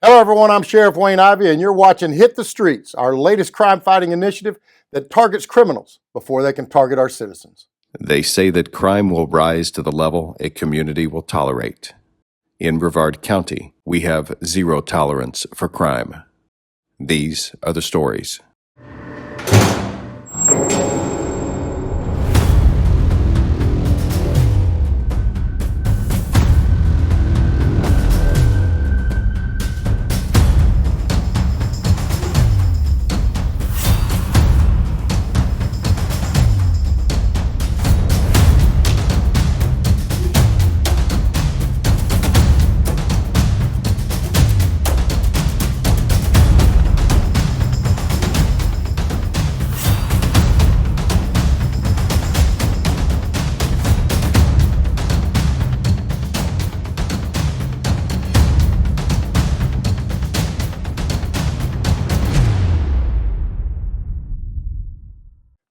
Hello everyone, I'm Sheriff Wayne Ivey and you're watching Hit the Streets, our latest crime fighting initiative that targets criminals before they can target our citizens. They say that crime will rise to the level a community will tolerate. In Brevard County, we have zero tolerance for crime. These are the stories.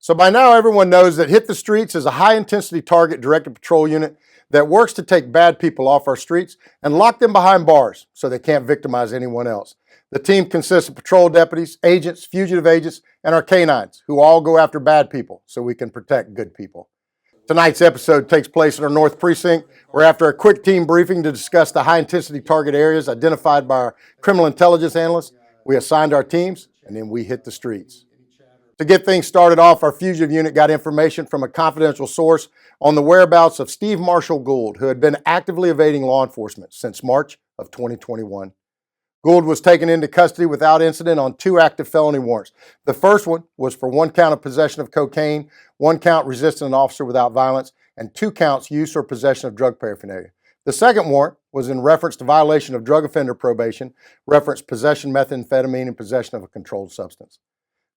So by now everyone knows that Hit the Streets is a high-intensity target directed patrol unit that works to take bad people off our streets and lock them behind bars so they can't victimize anyone else. The team consists of patrol deputies, agents, fugitive agents, and our canines who all go after bad people so we can protect good people. Tonight's episode takes place in our North Precinct, where after a quick team briefing to discuss the high-intensity target areas identified by our criminal intelligence analysts, we assigned our teams and then we hit the streets. To get things started off, our fugitive unit got information from a confidential source on the whereabouts of Steve Marshall Gould, who had been actively evading law enforcement since March of 2021. Gould was taken into custody without incident on 2 active felony warrants. The first one was for 1 count of possession of cocaine, 1 count resisting an officer without violence, and 2 counts use or possession of drug paraphernalia. The second warrant was in reference to violation of drug offender probation, reference possession of methamphetamine, and possession of a controlled substance.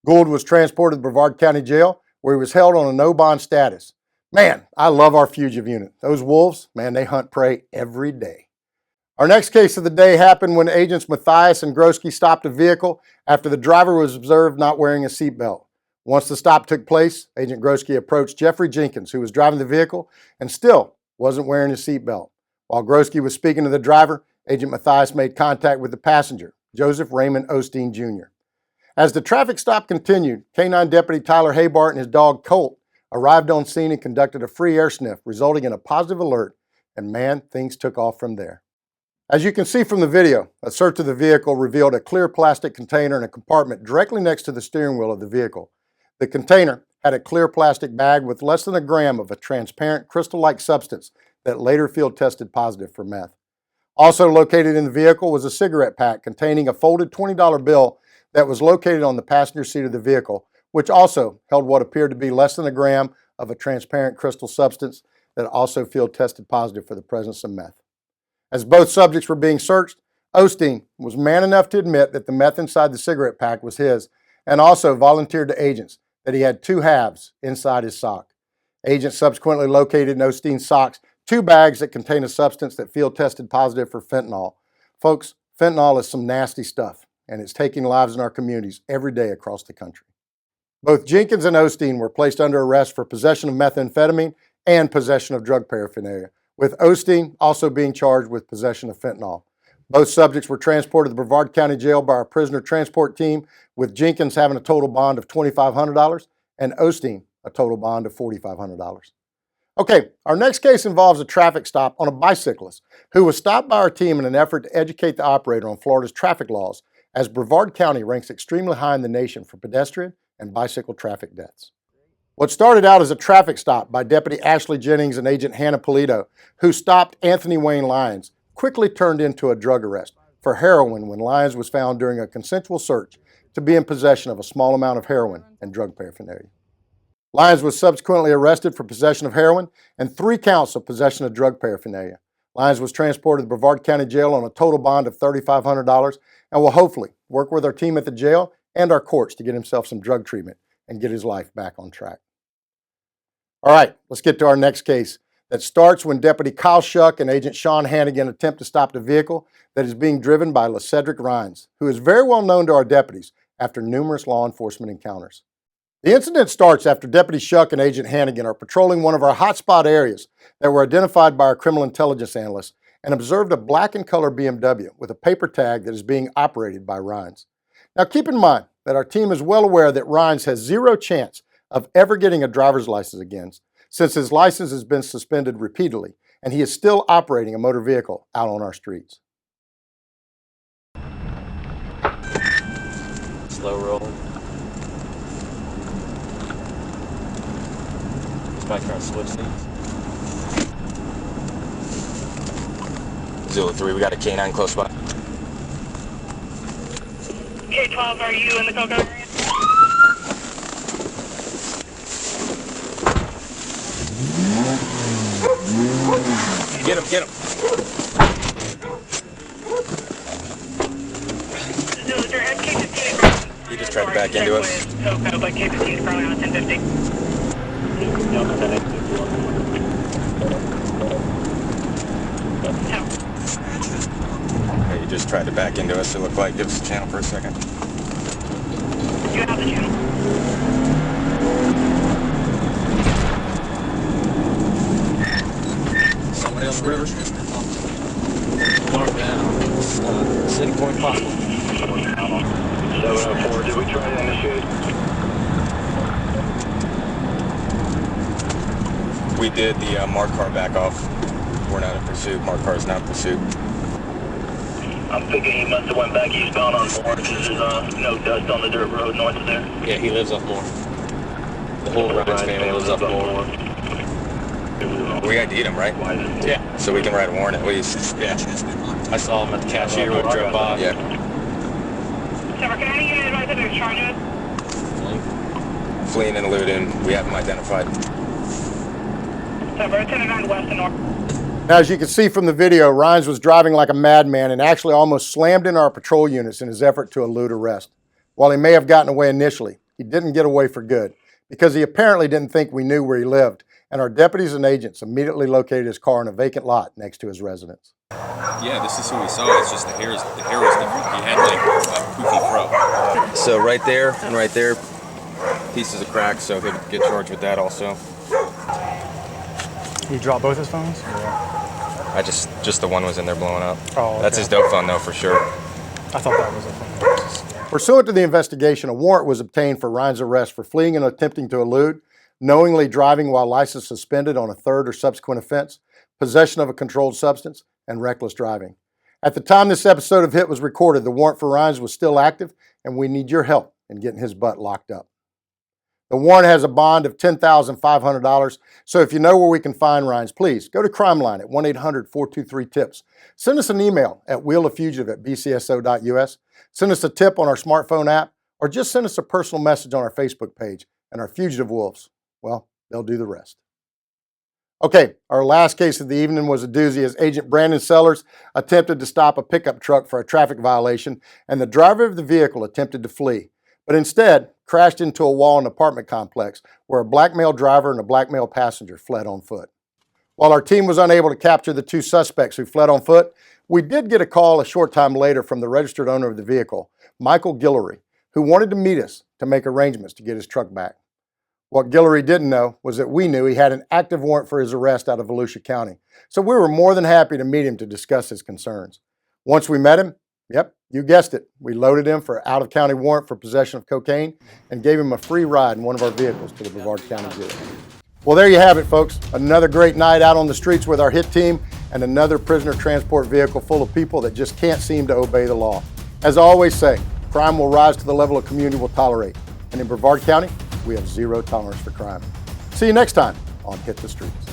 Gould was transported to Brevard County Jail, where he was held on a no-bond status. Man, I love our fugitive unit. Those wolves, man, they hunt prey every day. Our next case of the day happened when agents Matthias and Groski stopped a vehicle after the driver was observed not wearing a seatbelt. Once the stop took place, Agent Groski approached Jeffrey Jenkins, who was driving the vehicle and still wasn't wearing his seatbelt. While Groski was speaking to the driver, Agent Matthias made contact with the passenger, Joseph Raymond Osteen Jr. As the traffic stop continued, K-9 Deputy Tyler Haybart and his dog Colt arrived on scene and conducted a free air sniff, resulting in a positive alert, and man, things took off from there. As you can see from the video, a search of the vehicle revealed a clear plastic container in a compartment directly next to the steering wheel of the vehicle. The container had a clear plastic bag with less than a gram of a transparent crystal-like substance that later field tested positive for meth. Also located in the vehicle was a cigarette pack containing a folded $20 bill that was located on the passenger seat of the vehicle, which also held what appeared to be less than a gram of a transparent crystal substance that also field tested positive for the presence of meth. As both subjects were being searched, Osteen was man enough to admit that the meth inside the cigarette pack was his, and also volunteered to agents that he had 2 halves inside his sock. Agents subsequently located in Osteen's socks 2 bags that contain a substance that field tested positive for fentanyl. Folks, fentanyl is some nasty stuff, and it's taking lives in our communities every day across the country. Both Jenkins and Osteen were placed under arrest for possession of methamphetamine and possession of drug paraphernalia, with Osteen also being charged with possession of fentanyl. Both subjects were transported to the Brevard County Jail by our prisoner transport team, with Jenkins having a total bond of $2,500 and Osteen a total bond of $4,500. Okay, our next case involves a traffic stop on a bicyclist who was stopped by our team in an effort to educate the operator on Florida's traffic laws, as Brevard County ranks extremely high in the nation for pedestrian and bicycle traffic deaths. What started out as a traffic stop by Deputy Ashley Jennings and Agent Hannah Polito, who stopped Anthony Wayne Lyons, quickly turned into a drug arrest for heroin when Lyons was found during a consensual search to be in possession of a small amount of heroin and drug paraphernalia. Lyons was subsequently arrested for possession of heroin and 3 counts of possession of drug paraphernalia. Lyons was transported to Brevard County Jail on a total bond of $3,500 and will hopefully work with our team at the jail and our courts to get himself some drug treatment and get his life back on track. All right, let's get to our next case that starts when Deputy Kyle Shuck and Agent Sean Hannigan attempt to stop the vehicle that is being driven by LaCedric Rhines, who is very well known to our deputies after numerous law enforcement encounters. The incident starts after Deputy Shuck and Agent Hannigan are patrolling one of our hotspot areas that were identified by our criminal intelligence analysts and observed a black in color BMW with a paper tag that is being operated by Rhines. Now keep in mind that our team is well aware that Rhines has zero chance of ever getting a driver's license again, since his license has been suspended repeatedly, and he is still operating a motor vehicle out on our streets. Slow rolling. He's probably trying to switch things. Zulu 3, we got a K9 close by. K12, are you in the Cocoa area? Get him, get him. Zulu 3, have K15. He just tried to back into us. Cocoa, but K15 is probably on 1050. Okay, he just tried to back into us, it looked like. Give us a channel for a second. You have the channel. Somebody on the river. North down. City Point possible. 704, did we try to initiate? We did the marked car back off. We're not in pursuit. Marked car is not in pursuit. I'm thinking he must have went back eastbound on Moore because there's no dust on the dirt road north of there. Yeah, he lives up more. The whole Rhines family lives up more. We ID'd him, right? Yeah. So we can write a warrant at least. Yeah. I saw him at the cashier when I drove by. Yeah. Trevor, can any unit advise if there's charges? Fleeing and eluding. We have him identified. Trevor, 1009 west and north. Now, as you can see from the video, Rhines was driving like a madman and actually almost slammed into our patrol units in his effort to elude arrest. While he may have gotten away initially, he didn't get away for good because he apparently didn't think we knew where he lived, and our deputies and agents immediately located his car in a vacant lot next to his residence. Yeah, this is who we saw. It's just the hair was different. He had like a poofy fro. So right there and right there, pieces of crack, so he'll get charged with that also. You drop both his phones? I just the one was in there blowing up. Oh, okay. That's his dope phone though, for sure. I thought that was a phone. Pursuant to the investigation, a warrant was obtained for Rhines' arrest for fleeing and attempting to elude, knowingly driving while license suspended on a third or subsequent offense, possession of a controlled substance, and reckless driving. At the time this episode of HIT was recorded, the warrant for Rhines was still active, and we need your help in getting his butt locked up. The warrant has a bond of $10,500, so if you know where we can find Rhines, please go to Crime Line at 1-800-423-TIPS. Send us an email at wheeloffugitive@bcso.us. Send us a tip on our smartphone app, or just send us a personal message on our Facebook page, and our fugitive wolves, well, they'll do the rest. Okay, our last case of the evening was a doozy as Agent Brandon Sellers attempted to stop a pickup truck for a traffic violation, and the driver of the vehicle attempted to flee, but instead crashed into a wall in an apartment complex where a black male driver and a black male passenger fled on foot. While our team was unable to capture the two suspects who fled on foot, we did get a call a short time later from the registered owner of the vehicle, Michael Guillory, who wanted to meet us to make arrangements to get his truck back. What Guillory didn't know was that we knew he had an active warrant for his arrest out of Volusia County, so we were more than happy to meet him to discuss his concerns. Once we met him, yep, you guessed it, we loaded him for an out-of-county warrant for possession of cocaine and gave him a free ride in one of our vehicles to the Brevard County Jail. Well, there you have it, folks. Another great night out on the streets with our HIT team and another prisoner transport vehicle full of people that just can't seem to obey the law. As I always say, crime will rise to the level a community will tolerate. And in Brevard County, we have zero tolerance for crime. See you next time on Hit the Streets.